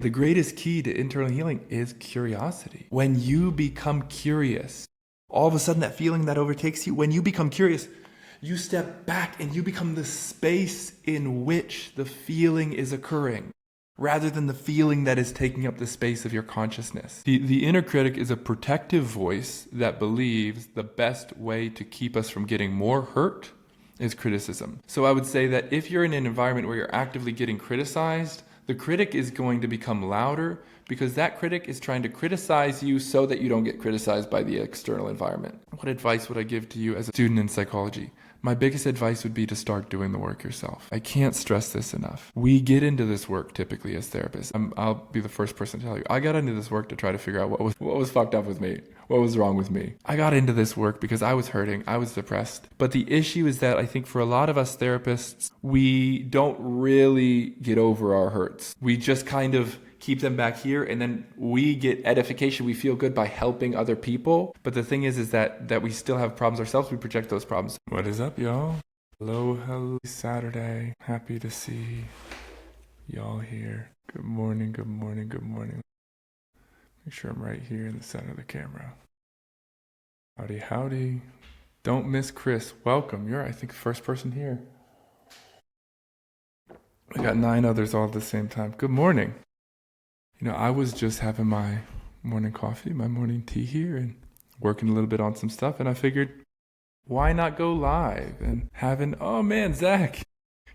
The greatest key to internal healing is curiosity. When you become curious, all of a sudden that feeling that overtakes you, when you become curious, you step back and you become the space in which the feeling is occurring, rather than the feeling that is taking up the space of your consciousness. The inner critic is a protective voice that believes the best way to keep us from getting more hurt is criticism. So I would say that if you're in an environment where you're actively getting criticized, the critic is going to become louder because that critic is trying to criticize you so that you don't get criticized by the external environment. What advice would I give to you as a student in psychology? My biggest advice would be to start doing the work yourself. I can't stress this enough. We get into this work typically as therapists. I'll be the first person to tell you. I got into this work to try to figure out what was fucked up with me. What was wrong with me? I got into this work because I was hurting. I was depressed. But the issue is that I think for a lot of us therapists, we don't really get over our hurts. We just kind of keep them back here, and then we get edification. We feel good by helping other people. But the thing is that we still have problems ourselves. We project those problems. What is up, y'all? Hello, Saturday. Happy to see y'all here. Good morning. Make sure I'm right here in the center of the camera. Howdy. Don't miss Chris. Welcome. You're, I think, the first person here. I got 9 others all at the same time. Good morning. I was just having my morning coffee, my morning tea here, and working a little bit on some stuff, and I figured, why not go live and oh man, Zach,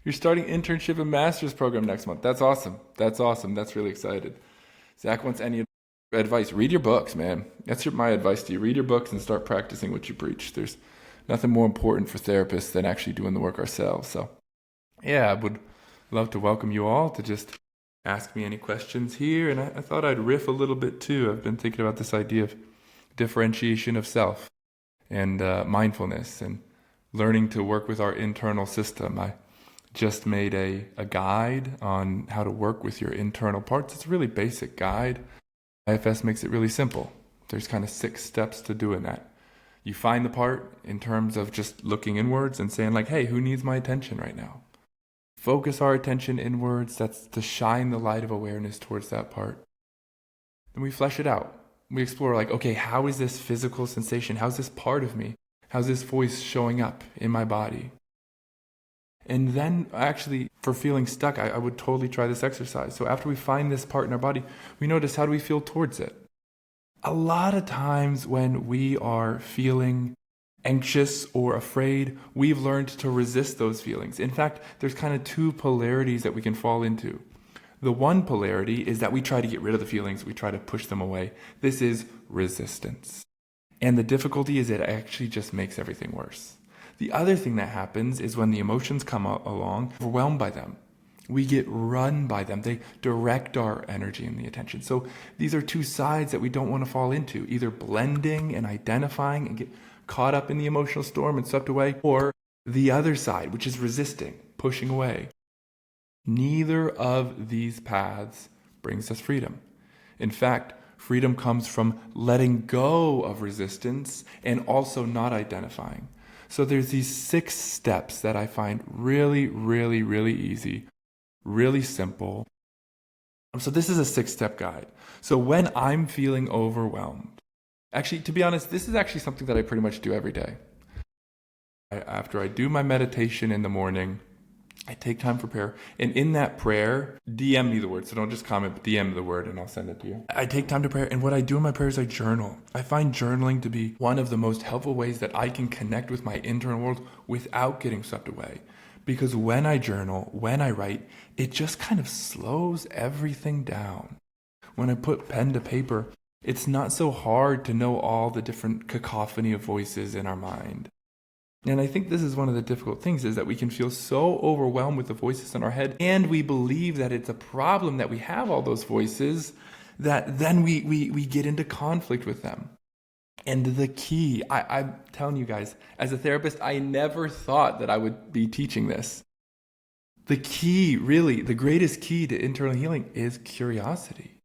you're starting internship and master's program next month. That's awesome. That's really excited. Zach wants any advice. Read your books, man. That's my advice to you. Read your books and start practicing what you preach. There's nothing more important for therapists than actually doing the work ourselves. So yeah, I would love to welcome you all to just ask me any questions here, and I thought I'd riff a little bit too. I've been thinking about this idea of differentiation of self and mindfulness and learning to work with our internal system. I just made a guide on how to work with your internal parts. It's a really basic guide. IFS makes it really simple. There's kind of 6 steps to doing that. You find the part in terms of just looking inwards and saying like, hey, who needs my attention right now? Focus our attention inwards. That's to shine the light of awareness towards that part. Then we flesh it out. We explore like, okay, how is this physical sensation? How's this part of me? How's this voice showing up in my body? And then actually, for feeling stuck, I would totally try this exercise. So after we find this part in our body, we notice, how do we feel towards it? A lot of times when we are feeling anxious or afraid, we've learned to resist those feelings. In fact, there's kind of 2 polarities that we can fall into. The one polarity is that we try to get rid of the feelings, we try to push them away. This is resistance. And the difficulty is it actually just makes everything worse. The other thing that happens is when the emotions come along, we're overwhelmed by them. We get run by them. They direct our energy and the attention. So these are 2 sides that we don't want to fall into, either blending and identifying and get caught up in the emotional storm and swept away, or the other side, which is resisting, pushing away. Neither of these paths brings us freedom. In fact, freedom comes from letting go of resistance and also not identifying. So there's these 6 steps that I find really easy, really simple. So this is a 6-step guide. So when I'm feeling overwhelmed, actually, to be honest, this is actually something that I pretty much do every day. After I do my meditation in the morning, I take time for prayer. And in that prayer, DM me the word. So don't just comment, but DM the word and I'll send it to you. I take time to pray. And what I do in my prayer is I journal. I find journaling to be one of the most helpful ways that I can connect with my internal world without getting swept away. Because when I journal, when I write, it just kind of slows everything down. When I put pen to paper, it's not so hard to know all the different cacophony of voices in our mind. And I think this is one of the difficult things, is that we can feel so overwhelmed with the voices in our head, and we believe that it's a problem that we have all those voices, that then we get into conflict with them. And the key, I'm telling you guys, as a therapist, I never thought that I would be teaching this. The key, really, the greatest key to internal healing is curiosity.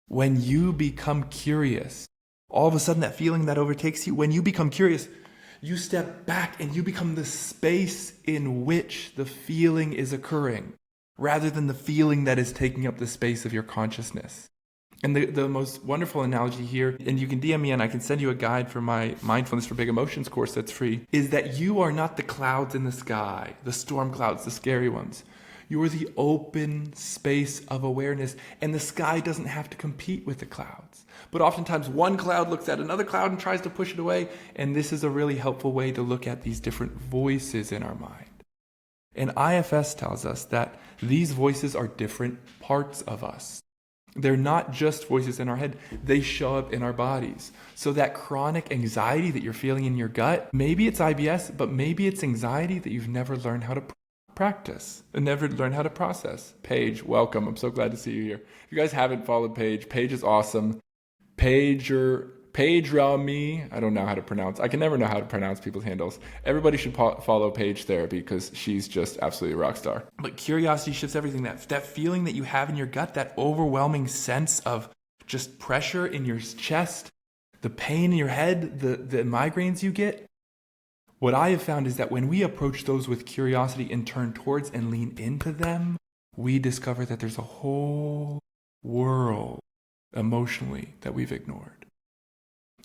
When you become curious, all of a sudden that feeling that overtakes you, when you become curious, you step back and you become the space in which the feeling is occurring, rather than the feeling that is taking up the space of your consciousness. And the most wonderful analogy here, and you can DM me and I can send you a guide for my Mindfulness for Big Emotions course that's free, is that you are not the clouds in the sky, the storm clouds, the scary ones. You are the open space of awareness, and the sky doesn't have to compete with the clouds. But oftentimes one cloud looks at another cloud and tries to push it away, and this is a really helpful way to look at these different voices in our mind. And IFS tells us that these voices are different parts of us. They're not just voices in our head, they show up in our bodies. So that chronic anxiety that you're feeling in your gut, maybe it's IBS, but maybe it's anxiety that you've never learned how to practice and never learned how to process. Paige, welcome. I'm so glad to see you here. If you guys haven't followed Paige, Paige is awesome. Paige Rami, I don't know how to pronounce. I can never know how to pronounce people's handles. Everybody should follow Paige Therapy because she's just absolutely a rock star. But curiosity shifts everything. That feeling that you have in your gut, that overwhelming sense of just pressure in your chest, the pain in your head, the migraines you get. What I have found is that when we approach those with curiosity and turn towards and lean into them, we discover that there's a whole world emotionally that we've ignored.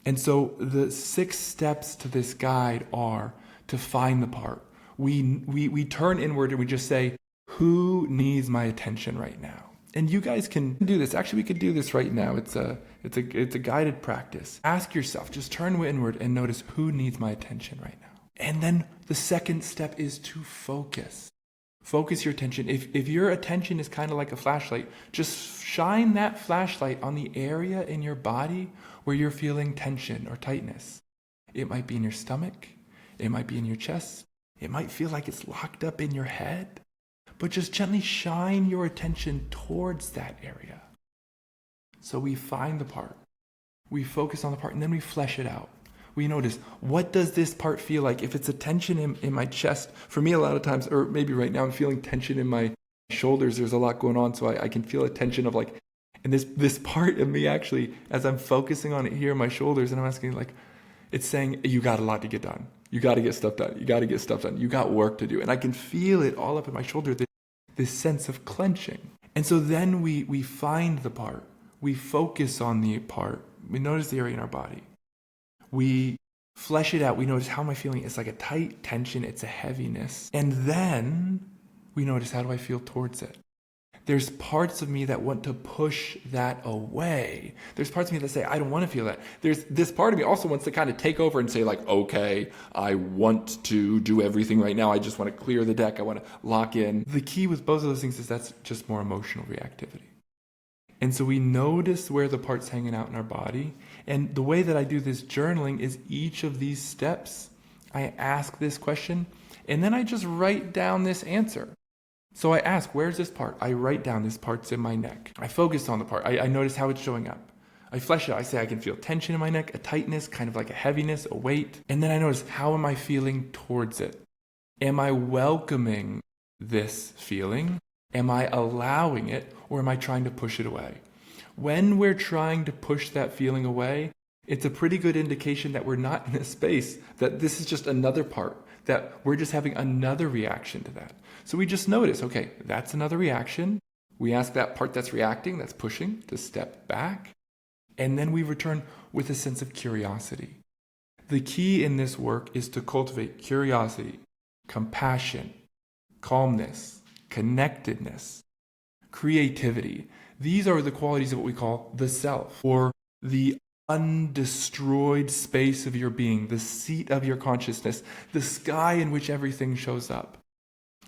And so the 6 steps to this guide are to find the part. We turn inward and we just say, who needs my attention right now? And you guys can do this. Actually, we could do this right now. It's a guided practice. Ask yourself, just turn inward and notice who needs my attention right now. And then the second step is to focus. Focus your attention. If your attention is kind of like a flashlight, just shine that flashlight on the area in your body where you're feeling tension or tightness. It might be in your stomach. It might be in your chest. It might feel like it's locked up in your head. But just gently shine your attention towards that area. So we find the part. We focus on the part and then we flesh it out. We notice, what does this part feel like? If it's a tension in my chest, for me a lot of times, or maybe right now I'm feeling tension in my shoulders. There's a lot going on, so I can feel a tension of like, and this part of me actually, as I'm focusing on it here in my shoulders, and I'm asking like, it's saying, you got a lot to get done. You got to get stuff done. You got to get stuff done. You got work to do. And I can feel it all up in my shoulder, this sense of clenching. And so then we find the part. We focus on the part. We notice the area in our body. We flesh it out. We notice, how am I feeling? It's like a tight tension. It's a heaviness. And then we notice, how do I feel towards it? There's parts of me that want to push that away. There's parts of me that say, I don't want to feel that. There's this part of me also wants to kind of take over and say like, okay, I want to do everything right now. I just want to clear the deck. I want to lock in. The key with both of those things is that's just more emotional reactivity. And so we notice where the part's hanging out in our body. And the way that I do this journaling is each of these steps, I ask this question, and then I just write down this answer. So I ask, where's this part? I write down, this part's in my neck. I focus on the part. I notice how it's showing up. I flesh it out. I say I can feel tension in my neck, a tightness, kind of like a heaviness, a weight. And then I notice, how am I feeling towards it? Am I welcoming this feeling? Am I allowing it, or am I trying to push it away? When we're trying to push that feeling away, it's a pretty good indication that we're not in a space, that this is just another part, that we're just having another reaction to that. So we just notice, okay, that's another reaction. We ask that part that's reacting, that's pushing, to step back. And then we return with a sense of curiosity. The key in this work is to cultivate curiosity, compassion, calmness, connectedness, creativity. These are the qualities of what we call the self, or the undestroyed space of your being, the seat of your consciousness, the sky in which everything shows up.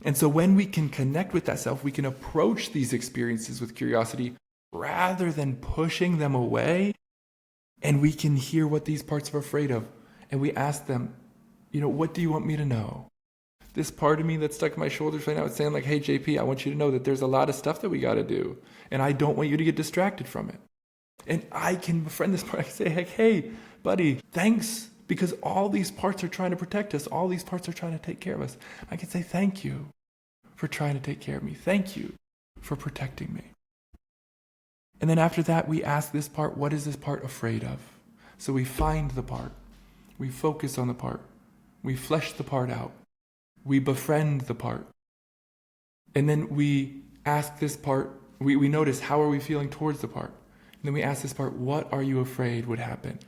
And so when we can connect with that self, we can approach these experiences with curiosity rather than pushing them away. And we can hear what these parts are afraid of. And we ask them, what do you want me to know? This part of me that's stuck in my shoulders right now, it's saying like, hey, JP, I want you to know that there's a lot of stuff that we got to do. And I don't want you to get distracted from it. And I can befriend this part. I can say, hey, buddy, thanks. Because all these parts are trying to protect us. All these parts are trying to take care of us. I can say, thank you for trying to take care of me. Thank you for protecting me. And then after that, we ask this part, what is this part afraid of? So we find the part. We focus on the part. We flesh the part out. We befriend the part. And then we ask this part, we notice how are we feeling towards the part. And then we ask this part, what are you afraid would happen?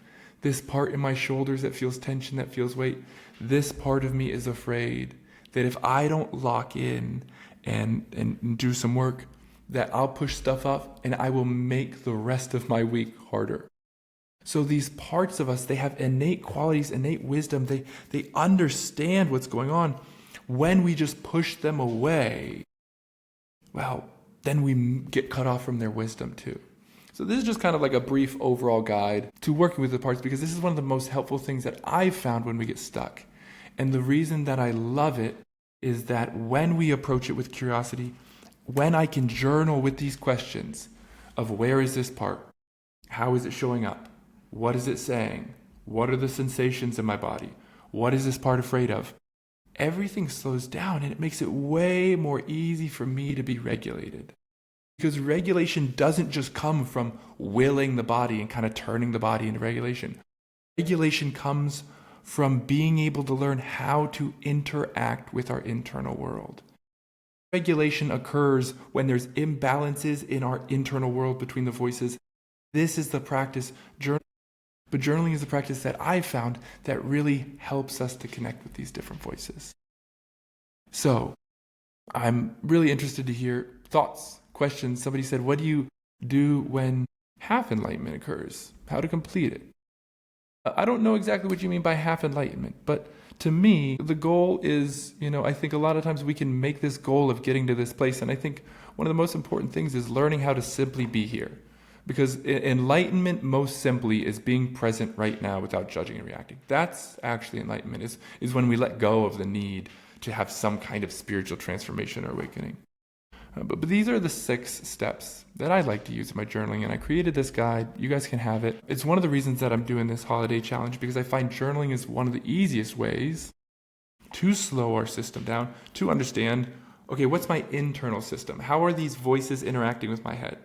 This part in my shoulders that feels tension, that feels weight, this part of me is afraid that if I don't lock in and do some work, that I'll push stuff up and I will make the rest of my week harder. So these parts of us, they have innate qualities, innate wisdom. They understand what's going on. When we just push them away, well, then we get cut off from their wisdom too. So this is just kind of like a brief overall guide to working with the parts, because this is one of the most helpful things that I've found when we get stuck. And the reason that I love it is that when we approach it with curiosity, when I can journal with these questions of where is this part? How is it showing up? What is it saying? What are the sensations in my body? What is this part afraid of? Everything slows down and it makes it way more easy for me to be regulated. Because regulation doesn't just come from willing the body and kind of turning the body into regulation. Regulation comes from being able to learn how to interact with our internal world. Regulation occurs when there's imbalances in our internal world between the voices. This is the practice. But journaling is the practice that I've found that really helps us to connect with these different voices. So I'm really interested to hear thoughts, questions. Somebody said, what do you do when half enlightenment occurs? How to complete it? I don't know exactly what you mean by half enlightenment, but to me, the goal is, I think a lot of times we can make this goal of getting to this place. And I think one of the most important things is learning how to simply be here. Because enlightenment, most simply, is being present right now without judging and reacting. That's actually enlightenment, is when we let go of the need to have some kind of spiritual transformation or awakening. But these are the 6 steps that I like to use in my journaling, and I created this guide. You guys can have it. It's one of the reasons that I'm doing this holiday challenge, because I find journaling is one of the easiest ways to slow our system down, to understand, okay, what's my internal system? How are these voices interacting with my head?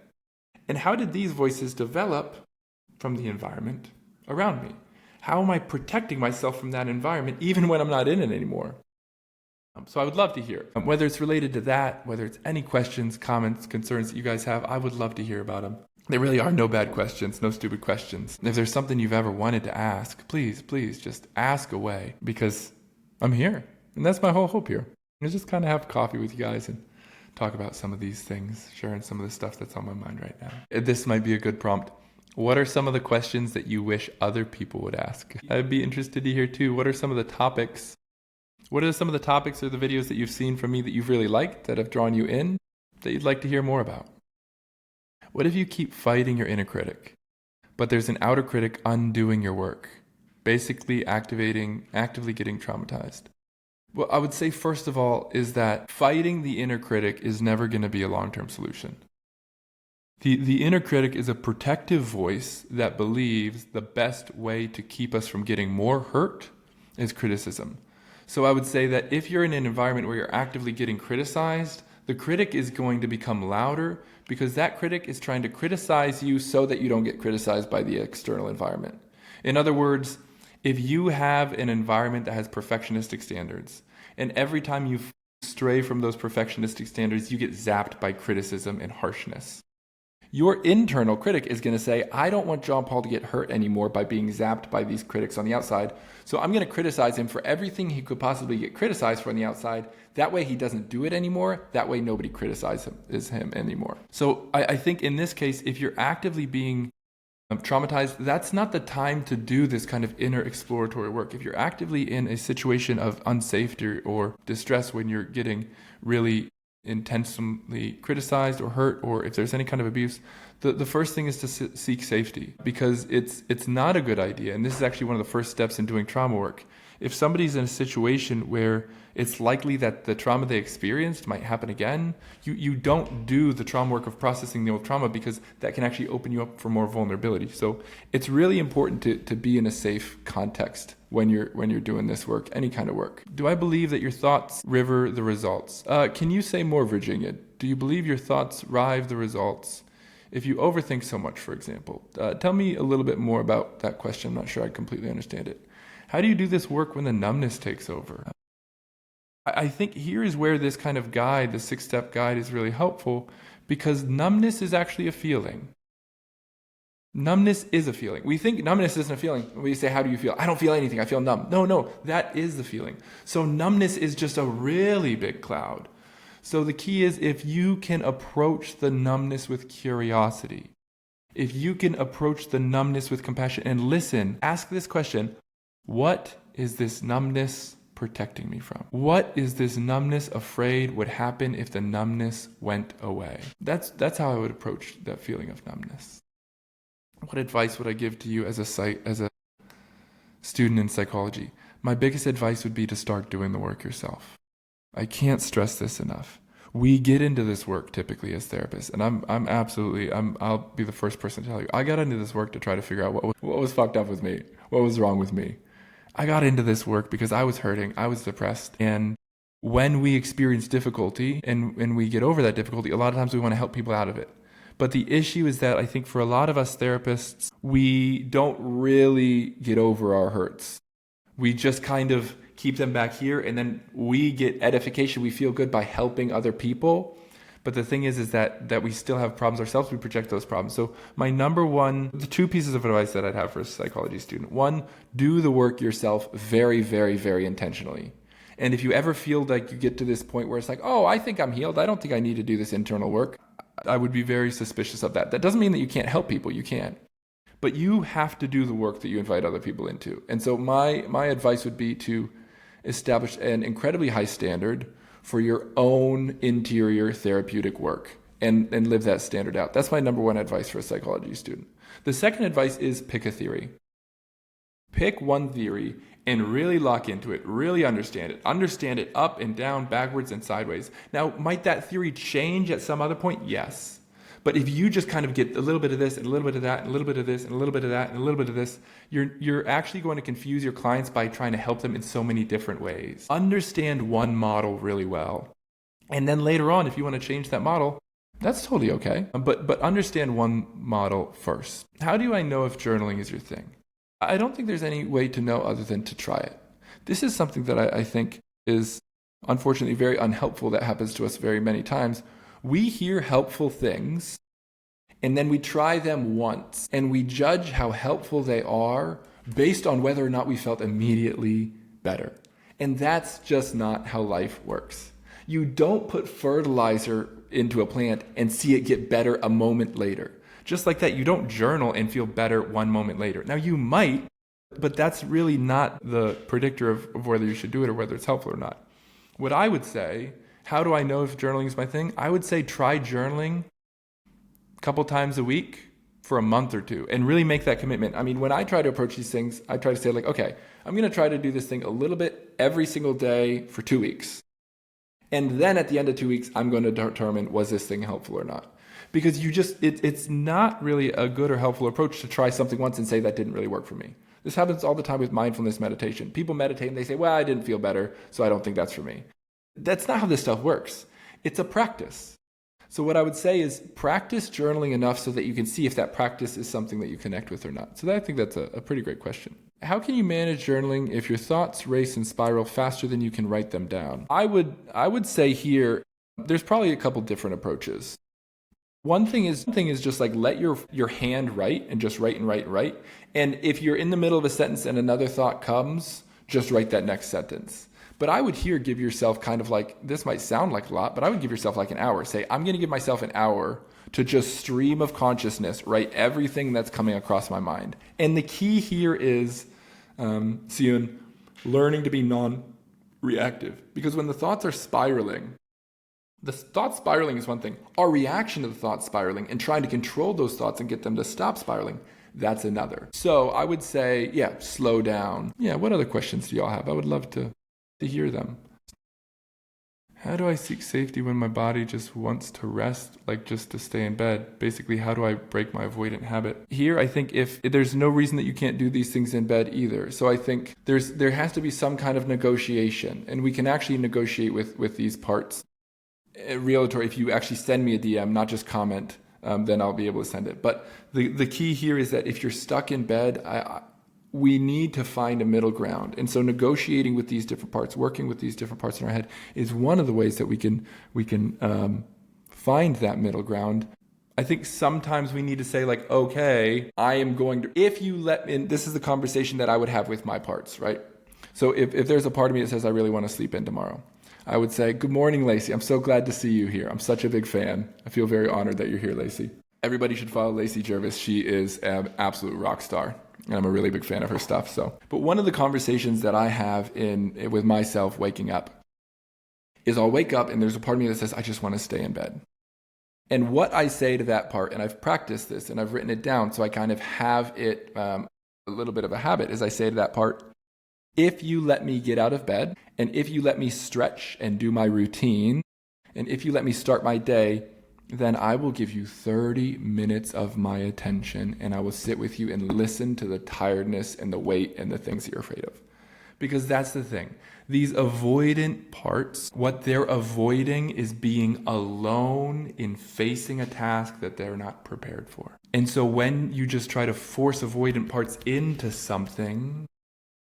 And how did these voices develop from the environment around me? How am I protecting myself from that environment even when I'm not in it anymore? So I would love to hear, whether it's related to that, whether it's any questions, comments, concerns that you guys have, I would love to hear about them. There really are no bad questions, no stupid questions. If there's something you've ever wanted to ask, please just ask away, because I'm here. And that's my whole hope here. Is just kind of have coffee with you guys and talk about some of these things, sharing some of the stuff that's on my mind right now. This might be a good prompt. What are some of the questions that you wish other people would ask? I'd be interested to hear too. What are some of the topics? What are some of the topics or the videos that you've seen from me that you've really liked, that have drawn you in, that you'd like to hear more about? What if you keep fighting your inner critic, but there's an outer critic undoing your work, basically actively getting traumatized? Well, I would say first of all is that fighting the inner critic is never going to be a long-term solution. The inner critic is a protective voice that believes the best way to keep us from getting more hurt is criticism. So I would say that if you're in an environment where you're actively getting criticized, the critic is going to become louder because that critic is trying to criticize you so that you don't get criticized by the external environment. In other words, if you have an environment that has perfectionistic standards, and every time you stray from those perfectionistic standards, you get zapped by criticism and harshness. Your internal critic is going to say, I don't want John Paul to get hurt anymore by being zapped by these critics on the outside, so I'm going to criticize him for everything he could possibly get criticized for on the outside. That way he doesn't do it anymore. That way nobody criticizes him anymore. So I think in this case, if you're actively being traumatized, that's not the time to do this kind of inner exploratory work. If you're actively in a situation of unsafety or distress when you're getting really intensely criticized or hurt, or if there's any kind of abuse, the first thing is to seek safety, because it's not a good idea. And this is actually one of the first steps in doing trauma work. If somebody's in a situation where it's likely that the trauma they experienced might happen again, you don't do the trauma work of processing the old trauma, because that can actually open you up for more vulnerability. So it's really important to be in a safe context when you're doing this work, any kind of work. Do I believe that your thoughts river the results? Can you say more, Virginia? Do you believe your thoughts rive the results? If you overthink so much, for example. Tell me a little bit more about that question. I'm not sure I completely understand it. How do you do this work when the numbness takes over? I think here is where this kind of guide, the 6-step guide, is really helpful, because numbness is actually a feeling. Numbness is a feeling. We think numbness isn't a feeling. We say, how do you feel? I don't feel anything. I feel numb. No, that is the feeling. So numbness is just a really big cloud. So the key is, if you can approach the numbness with curiosity, if you can approach the numbness with compassion and listen, ask this question: what is this numbness protecting me from? What is this numbness afraid would happen if the numbness went away? That's how I would approach that feeling of numbness. What advice would I give to you as a student in psychology? My biggest advice would be to start doing the work yourself. I can't stress this enough. We get into this work typically as therapists, and I'll be the first person to tell you, I got into this work to try to figure out what was fucked up with me, what was wrong with me. I got into this work because I was hurting, I was depressed, and when we experience difficulty and we get over that difficulty, a lot of times we want to help people out of it. But the issue is that I think for a lot of us therapists, we don't really get over our hurts. We just kind of keep them back here, and then we get edification. We feel good by helping other people. But the thing is that we still have problems ourselves. We project those problems. So the 2 pieces of advice that I'd have for a psychology student. 1, do the work yourself very, very, very intentionally. And if you ever feel like you get to this point where it's like, oh, I think I'm healed, I don't think I need to do this internal work, I would be very suspicious of that. That doesn't mean that you can't help people. You can. But you have to do the work that you invite other people into. And so my advice would be to establish an incredibly high standard for your own interior therapeutic work and live that standard out. That's my number 1 advice for a psychology student. The second advice is pick a theory. Pick one theory and really lock into it, really understand it. Understand it up and down, backwards and sideways. Now, might that theory change at some other point? Yes. But if you just kind of get a little bit of this and a little bit of that and a little bit of this and a little bit of that and a little bit of this, you're actually going to confuse your clients by trying to help them in so many different ways. Understand one model really well. And then later on, if you want to change that model, that's totally okay. But understand one model first. How do I know if journaling is your thing? I don't think there's any way to know other than to try it. This is something that I think is unfortunately very unhelpful, that happens to us very many times. We hear helpful things and then we try them once and we judge how helpful they are based on whether or not we felt immediately better. And that's just not how life works. You don't put fertilizer into a plant and see it get better a moment later. Just like that, you don't journal and feel better 1 moment later. Now you might, but that's really not the predictor of whether you should do it or whether it's helpful or not. What I would say, how do I know if journaling is my thing? I would say try journaling a couple times a week for a month or 2 and really make that commitment. I mean, when I try to approach these things, I try to say like, okay, I'm going to try to do this thing a little bit every single day for 2 weeks. And then at the end of 2 weeks, I'm going to determine, was this thing helpful or not? Because it's not really a good or helpful approach to try something once and say that didn't really work for me. This happens all the time with mindfulness meditation. People meditate and they say, well, I didn't feel better, so I don't think that's for me. That's not how this stuff works. It's a practice. So what I would say is practice journaling enough so that you can see if that practice is something that you connect with or not. So I think that's a pretty great question. How can you manage journaling if your thoughts race and spiral faster than you can write them down? I would say here, there's probably a couple different approaches. One thing is just like let your hand write and just write and write and write. And if you're in the middle of a sentence and another thought comes, just write that next sentence. But I would here give yourself kind of like, this might sound like a lot, but I would give yourself like an hour. Say, I'm going to give myself an hour to just stream of consciousness, write everything that's coming across my mind. And the key here is, Sion, learning to be non-reactive. Because when the thoughts are spiraling, the thought spiraling is one thing. Our reaction to the thought spiraling and trying to control those thoughts and get them to stop spiraling, that's another. So I would say, slow down. What other questions do y'all have? I would love to hear them. How do I seek safety when my body just wants to rest, like just to stay in bed? Basically, how do I break my avoidant habit? Here, I think if there's no reason that you can't do these things in bed either. So I think there has to be some kind of negotiation, and we can actually negotiate with these parts. Realtor, if you actually send me a DM, not just comment, then I'll be able to send it. But the key here is that if you're stuck in bed, we need to find a middle ground. And so negotiating with these different parts, working with these different parts in our head is one of the ways that we can find that middle ground. I think sometimes we need to say like, okay, I am going to, if you let me, this is the conversation that I would have with my parts, right? So if there's a part of me that says I really want to sleep in tomorrow, I would say, good morning, Lacey. I'm so glad to see you here. I'm such a big fan. I feel very honored that you're here, Lacey. Everybody should follow Lacey Jervis. She is an absolute rock star. And I'm a really big fan of her stuff. But one of the conversations that I have with myself waking up is I'll wake up and there's a part of me that says, I just want to stay in bed. And what I say to that part, and I've practiced this and I've written it down so I kind of have it a little bit of a habit, is I say to that part, if you let me get out of bed, and if you let me stretch and do my routine, and if you let me start my day, then I will give you 30 minutes of my attention, and I will sit with you and listen to the tiredness and the weight and the things that you're afraid of. Because that's the thing. These avoidant parts, what they're avoiding is being alone in facing a task that they're not prepared for. And so when you just try to force avoidant parts into something,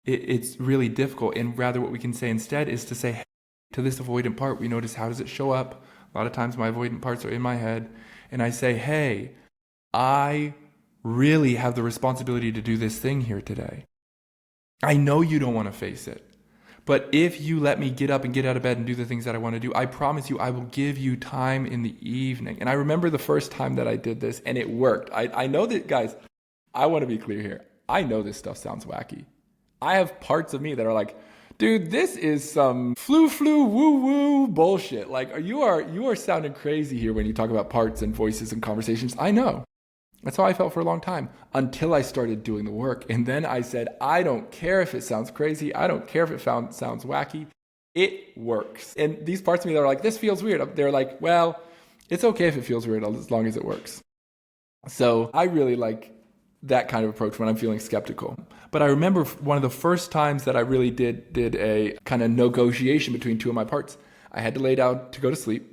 it's really difficult. And rather what we can say instead is to say, hey, to this avoidant part, we notice how does it show up? A lot of times my avoidant parts are in my head. And I say, hey, I really have the responsibility to do this thing here today. I know you don't want to face it. But if you let me get up and get out of bed and do the things that I want to do, I promise you I will give you time in the evening. And I remember the first time that I did this and it worked. I know that, guys, I want to be clear here. I know this stuff sounds wacky. I have parts of me that are like, dude, this is some flu woo woo bullshit. Like you are sounding crazy here when you talk about parts and voices and conversations. I know. That's how I felt for a long time until I started doing the work. And then I said, I don't care if it sounds crazy. I don't care if it sounds wacky. It works. And these parts of me that are like, this feels weird. They're like, well, it's okay if it feels weird as long as it works. So I really like that kind of approach when I'm feeling skeptical. But I remember one of the first times that I really did a kind of negotiation between two of my parts. I had to lay down to go to sleep.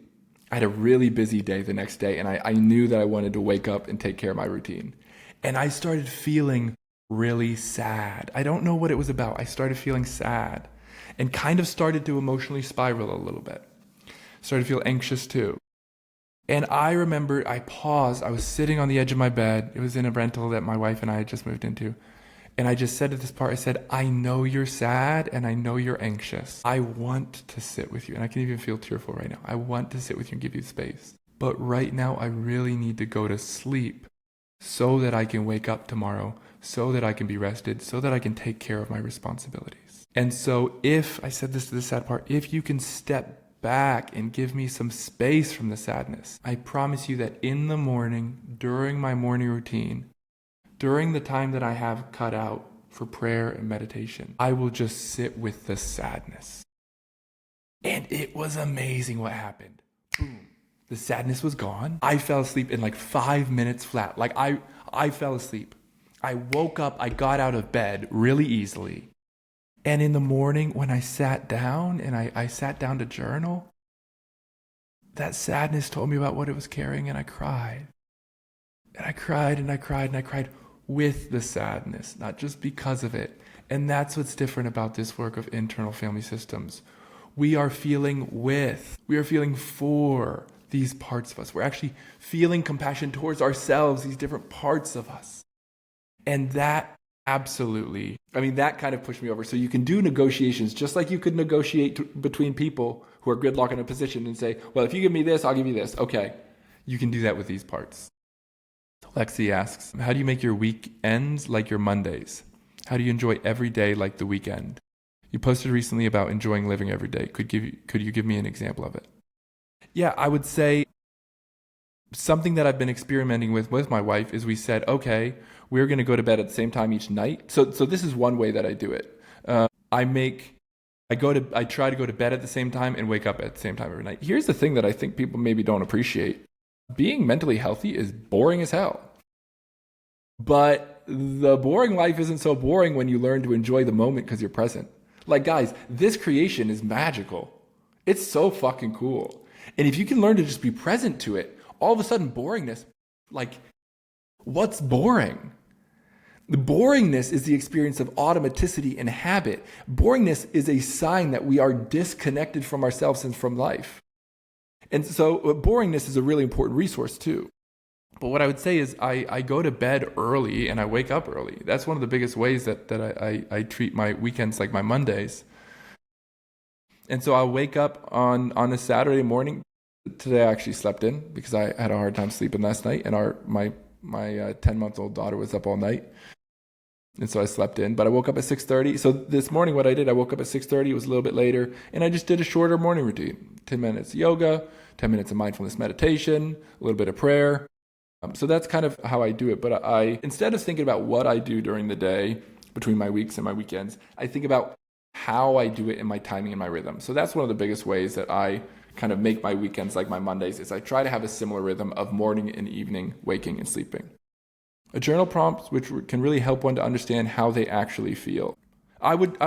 I had a really busy day the next day, and I knew that I wanted to wake up and take care of my routine. And I started feeling really sad. I don't know what it was about. I started feeling sad and kind of started to emotionally spiral a little bit. Started to feel anxious too. And I remember I paused. I was sitting on the edge of my bed. It was in a rental that my wife and I had just moved into. And I just said to this part, I said, I know you're sad and I know you're anxious. I want to sit with you. And I can even feel tearful right now. I want to sit with you and give you space. But right now, I really need to go to sleep so that I can wake up tomorrow, so that I can be rested, so that I can take care of my responsibilities. And so if, I said this to the sad part, if you can step back and give me some space from the sadness, I promise you that in the morning, during my morning routine, during the time that I have cut out for prayer and meditation, I will just sit with the sadness. And it was amazing what happened. Boom. The sadness was gone. I fell asleep in like 5 minutes flat. Like I fell asleep. I woke up, I got out of bed really easily. And in the morning when I sat down and I sat down to journal, that sadness told me about what it was carrying and I cried. And I cried and I cried and I cried with the sadness, not just because of it. And that's what's different about this work of internal family systems. We are feeling for these parts of us. We're actually feeling compassion towards ourselves, these different parts of us. And that absolutely, that kind of pushed me over. So you can do negotiations just like you could negotiate between people who are gridlocked in a position and say, well, if you give me this, I'll give you this. Okay, you can do that with these parts. Lexi asks, how do you make your weekends like your Mondays? How do you enjoy every day like the weekend? You posted recently about enjoying living every day. Could you give me an example of it? Yeah, I would say something that I've been experimenting with my wife is we said, okay, we're going to go to bed at the same time each night. So this is one way that I do it. I try to go to bed at the same time and wake up at the same time every night. Here's the thing that I think people maybe don't appreciate. Being mentally healthy is boring as hell. But the boring life isn't so boring when you learn to enjoy the moment because you're present. Like, guys, this creation is magical. It's so fucking cool. And if you can learn to just be present to it, all of a sudden boringness, like, what's boring? The boringness is the experience of automaticity and habit. Boringness is a sign that we are disconnected from ourselves and from life. And so boringness is a really important resource too. But what I would say is I go to bed early and I wake up early. That's one of the biggest ways that I treat my weekends like my Mondays. And so I'll wake up on a Saturday morning. Today I actually slept in because I had a hard time sleeping last night, and my 10-month-old daughter was up all night. And so I slept in, but I woke up at 6:30. So this morning what I did, I woke up at 6:30, it was a little bit later, and I just did a shorter morning routine. 10 minutes yoga, 10 minutes of mindfulness meditation, a little bit of prayer. So that's kind of how I do it. But I, instead of thinking about what I do during the day, between my weeks and my weekends, I think about how I do it in my timing and my rhythm. So that's one of the biggest ways that I kind of make my weekends like my Mondays, is I try to have a similar rhythm of morning and evening, waking and sleeping. A journal prompt which can really help one to understand how they actually feel. I would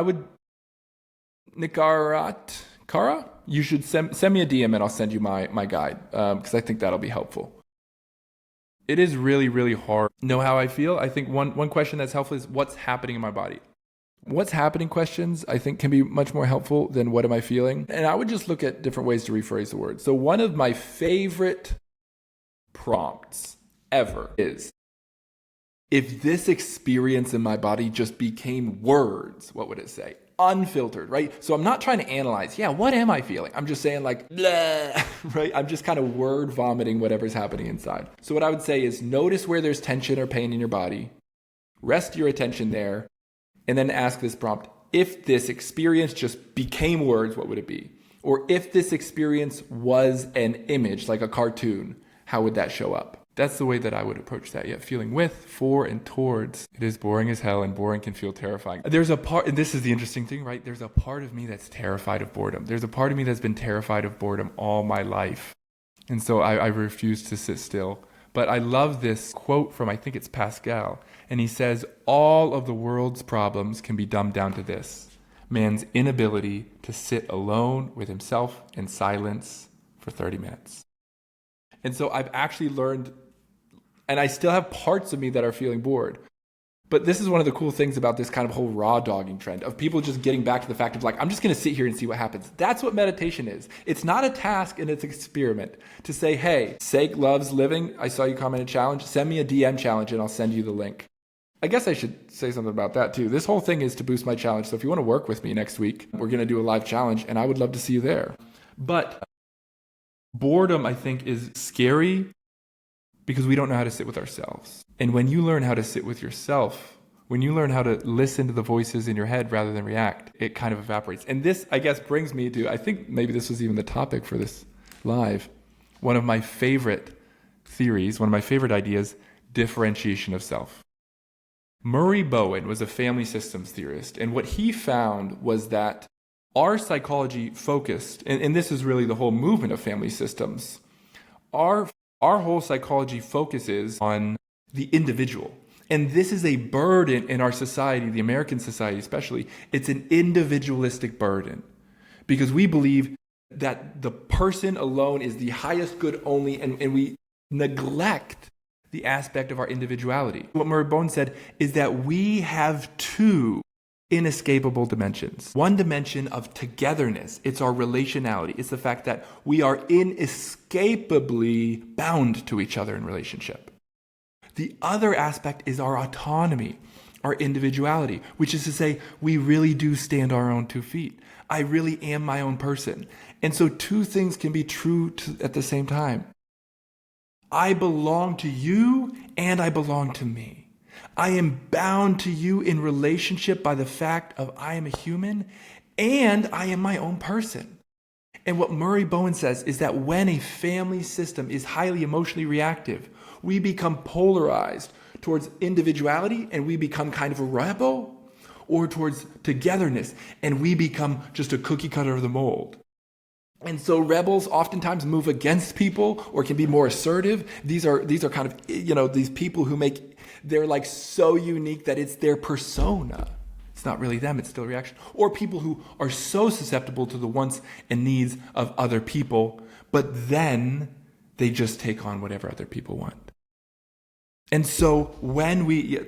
Kara, you should send me a DM and I'll send you my guide, because I think that'll be helpful. It is really, really hard to know how I feel. I think one question that's helpful is what's happening in my body. What's happening questions, I think, can be much more helpful than what am I feeling. And I would just look at different ways to rephrase the word. So one of my favorite prompts ever is, if this experience in my body just became words, what would it say? Unfiltered, right? So I'm not trying to analyze, what am I feeling? I'm just saying like, blah, right? I'm just kind of word vomiting whatever's happening inside. So what I would say is notice where there's tension or pain in your body, rest your attention there, and then ask this prompt, if this experience just became words, what would it be? Or if this experience was an image, like a cartoon, how would that show up? That's the way that I would approach that. Feeling with, for, and towards. It is boring as hell, and boring can feel terrifying. There's a part, and this is the interesting thing, right? There's a part of me that's terrified of boredom. There's a part of me that's been terrified of boredom all my life. And so I refuse to sit still. But I love this quote from, I think it's Pascal. And he says, all of the world's problems can be dumbed down to this: man's inability to sit alone with himself in silence for 30 minutes. And so I've actually learned, and I still have parts of me that are feeling bored. But this is one of the cool things about this kind of whole raw dogging trend of people just getting back to the fact of like, I'm just going to sit here and see what happens. That's what meditation is. It's not a task and it's an experiment to say, hey, Sake loves living. I saw you comment a challenge. Send me a DM challenge and I'll send you the link. I guess I should say something about that too. This whole thing is to boost my challenge. So if you want to work with me next week, we're going to do a live challenge and I would love to see you there. But boredom, I think, is scary because we don't know how to sit with ourselves. And when you learn how to sit with yourself, when you learn how to listen to the voices in your head rather than react, it kind of evaporates. And this, I guess, brings me to, I think maybe this was even the topic for this live, one of my favorite theories, one of my favorite ideas, differentiation of self. Murray Bowen was a family systems theorist, and what he found was that our psychology focused, and this is really the whole movement of family systems, our whole psychology focuses on the individual. And this is a burden in our society, the American society especially. It's an individualistic burden because we believe that the person alone is the highest good only, and we neglect the aspect of our individuality. What Murray Bowen said is that we have two inescapable dimensions. One dimension of togetherness. It's our relationality. It's the fact that we are inescapably bound to each other in relationship. The other aspect is our autonomy, our individuality, which is to say we really do stand on our own 2 feet. I really am my own person. And so two things can be true at the same time. I belong to you and I belong to me. I am bound to you in relationship by the fact of I am a human and I am my own person. And what Murray Bowen says is that when a family system is highly emotionally reactive, we become polarized towards individuality and we become kind of a rebel, or towards togetherness and we become just a cookie cutter of the mold. And so rebels oftentimes move against people or can be more assertive. These are kind of, these people who they're like so unique that it's their persona. It's not really them, it's still a reaction. Or people who are so susceptible to the wants and needs of other people, but then they just take on whatever other people want. And so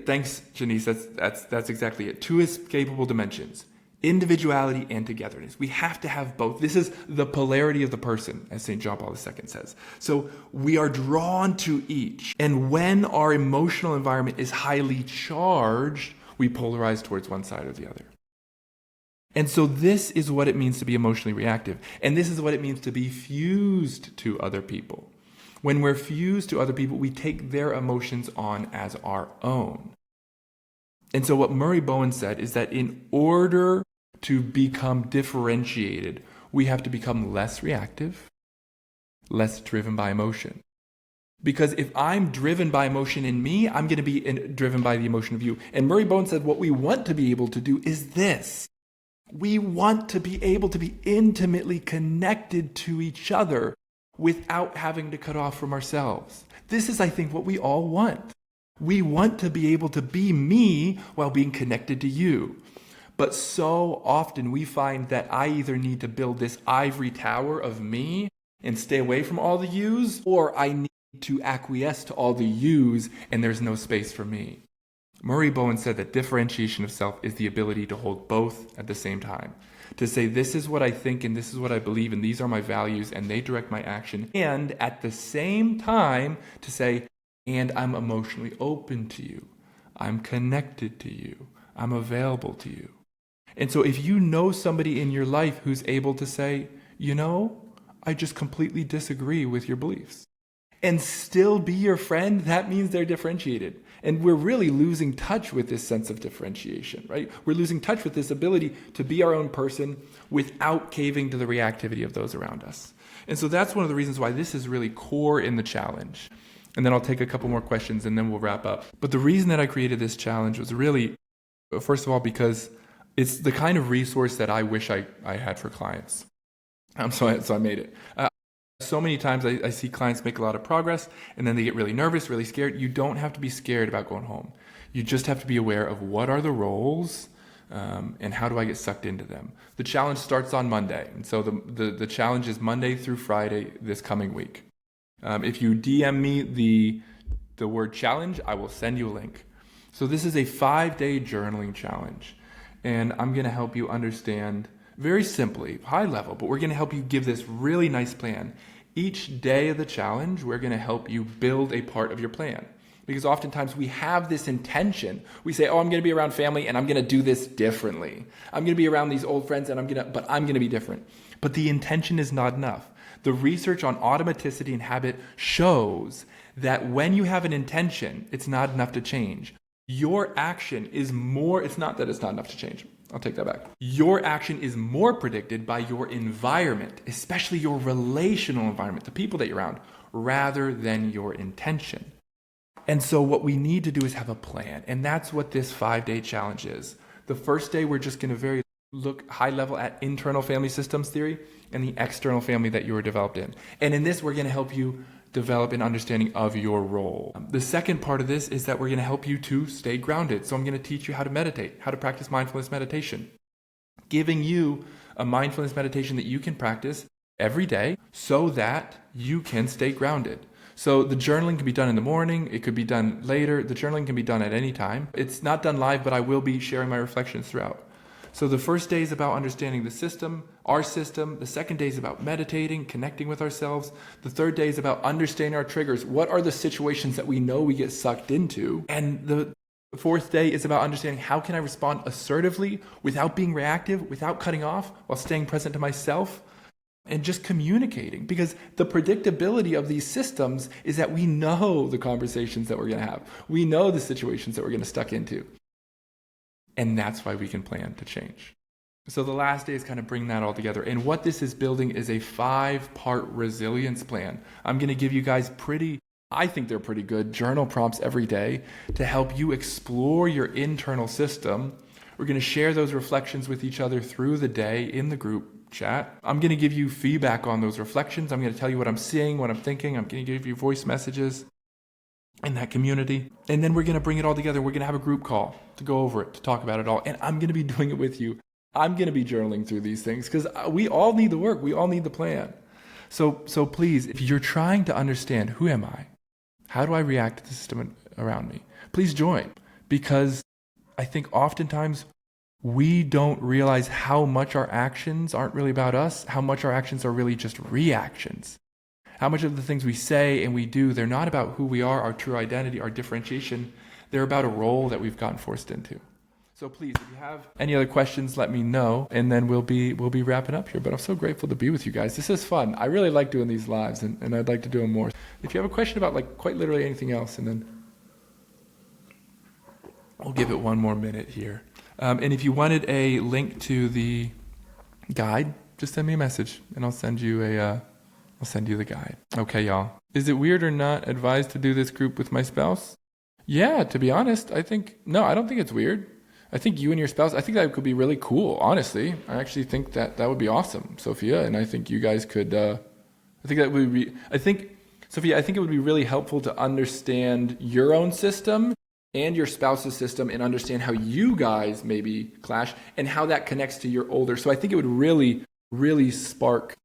thanks, Janice, that's exactly it. Two escapable dimensions, individuality and togetherness. We have to have both. This is the polarity of the person, as St. John Paul II says. So we are drawn to each. And when our emotional environment is highly charged, we polarize towards one side or the other. And so this is what it means to be emotionally reactive. And this is what it means to be fused to other people. When we're fused to other people, we take their emotions on as our own. And so what Murray Bowen said is that in order to become differentiated, we have to become less reactive, less driven by emotion. Because if I'm driven by emotion in me, I'm going to be driven by the emotion of you. And Murray Bowen said what we want to be able to do is this. We want to be able to be intimately connected to each other without having to cut off from ourselves. This is, I think, what we all want. We want to be able to be me while being connected to you. But so often we find that I either need to build this ivory tower of me and stay away from all the yous, or I need to acquiesce to all the yous and there's no space for me. Murray Bowen said that differentiation of self is the ability to hold both at the same time. To say, this is what I think and this is what I believe and these are my values and they direct my action. And at the same time to say, and I'm emotionally open to you. I'm connected to you. I'm available to you. And so if you know somebody in your life who's able to say, I just completely disagree with your beliefs, and still be your friend, that means they're differentiated. And we're really losing touch with this sense of differentiation, right? We're losing touch with this ability to be our own person without caving to the reactivity of those around us. And so that's one of the reasons why this is really core in the challenge. And then I'll take a couple more questions and then we'll wrap up. But the reason that I created this challenge was really, first of all, because it's the kind of resource that I wish I had for clients. So I made it. So many times I see clients make a lot of progress and then they get really nervous, really scared. You don't have to be scared about going home. You just have to be aware of what are the roles and how do I get sucked into them. The challenge starts on Monday. And so the challenge is Monday through Friday this coming week. If you DM me the word challenge, I will send you a link. So this is a 5-day journaling challenge. And I'm going to help you understand very simply, high level, but we're going to help you give this really nice plan. Each day of the challenge, we're going to help you build a part of your plan. Because oftentimes we have this intention. We say, I'm going to be around family and I'm going to do this differently. I'm going to be around these old friends and I'm going to be different. But the intention is not enough. The research on automaticity and habit shows that when you have an intention, it's not enough to change. Your action is more, it's not that it's not enough to change. I'll take that back. Your action is more predicted by your environment, especially your relational environment, the people that you're around, rather than your intention. And so what we need to do is have a plan. And that's what this 5-day challenge is. The first day, we're just going to look high level at internal family systems theory and the external family that you were developed in. And in this, we're going to help you develop an understanding of your role. The second part of this is that we're going to help you to stay grounded. So I'm going to teach you how to meditate, how to practice mindfulness meditation, giving you a mindfulness meditation that you can practice every day so that you can stay grounded. So the journaling can be done in the morning. It could be done later. The journaling can be done at any time. It's not done live, but I will be sharing my reflections throughout. So the first day is about understanding the system, our system. The second day is about meditating, connecting with ourselves. The third day is about understanding our triggers. What are the situations that we know we get sucked into? And the fourth day is about understanding how can I respond assertively without being reactive, without cutting off, while staying present to myself and just communicating. Because the predictability of these systems is that we know the conversations that we're going to have. We know the situations that we're going to stuck into. And that's why we can plan to change. So the last day is kind of bring that all together. And what this is building is a 5-part resilience plan. I'm going to give you guys I think they're pretty good journal prompts every day to help you explore your internal system. We're going to share those reflections with each other through the day in the group chat. I'm going to give you feedback on those reflections. I'm going to tell you what I'm seeing, what I'm thinking. I'm going to give you voice messages in that community. And then we're going to bring it all together. We're going to have a group call to go over it, to talk about it all. And I'm going to be doing it with you. I'm going to be journaling through these things because we all need the work. We all need the plan. So please, if you're trying to understand, who am I? How do I react to the system around me. Please join, because I think oftentimes we don't realize how much our actions aren't really about us, how much our actions are really just reactions. How much of the things we say and we do, they're not about who we are, our true identity, our differentiation. They're about a role that we've gotten forced into. So please, if you have any other questions, let me know, and then we'll be wrapping up here. But I'm so grateful to be with you guys. This is fun. I really like doing these lives, and I'd like to do them more. If you have a question about like quite literally anything else, and then I'll give it one more minute here. And if you wanted a link to the guide, just send me a message, and I'll send you the guide. Okay, y'all. Is it weird or not advised to do this group with my spouse? Yeah, to be honest, I don't think it's weird. I think you and your spouse, I think that could be really cool, honestly. I actually think that would be awesome, Sophia, and I think you guys could, Sophia, I think it would be really helpful to understand your own system and your spouse's system and understand how you guys maybe clash and how that connects to your older. So I think it would really, really spark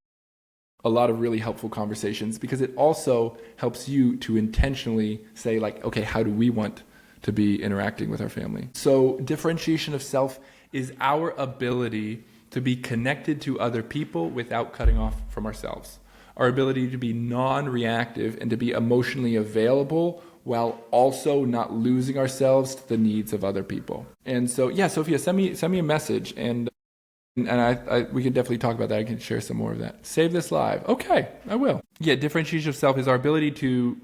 a lot of really helpful conversations, because it also helps you to intentionally say like, okay, how do we want to be interacting with our family? So differentiation of self is our ability to be connected to other people without cutting off from ourselves. Our ability to be non-reactive and to be emotionally available while also not losing ourselves to the needs of other people. And so, yeah, Sophia, send me a message, and we can definitely talk about that. I can share some more of that. Save this live. Okay, I will. Yeah, differentiation of self is our ability to,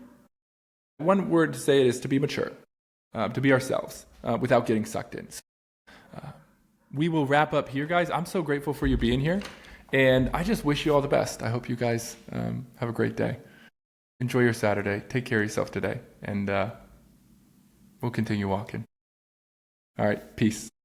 one word to say it is to be mature, to be ourselves without getting sucked in. We will wrap up here, guys. I'm so grateful for you being here, and I just wish you all the best. I hope you guys have a great day. Enjoy your Saturday. Take care of yourself today, and we'll continue walking. All right, peace.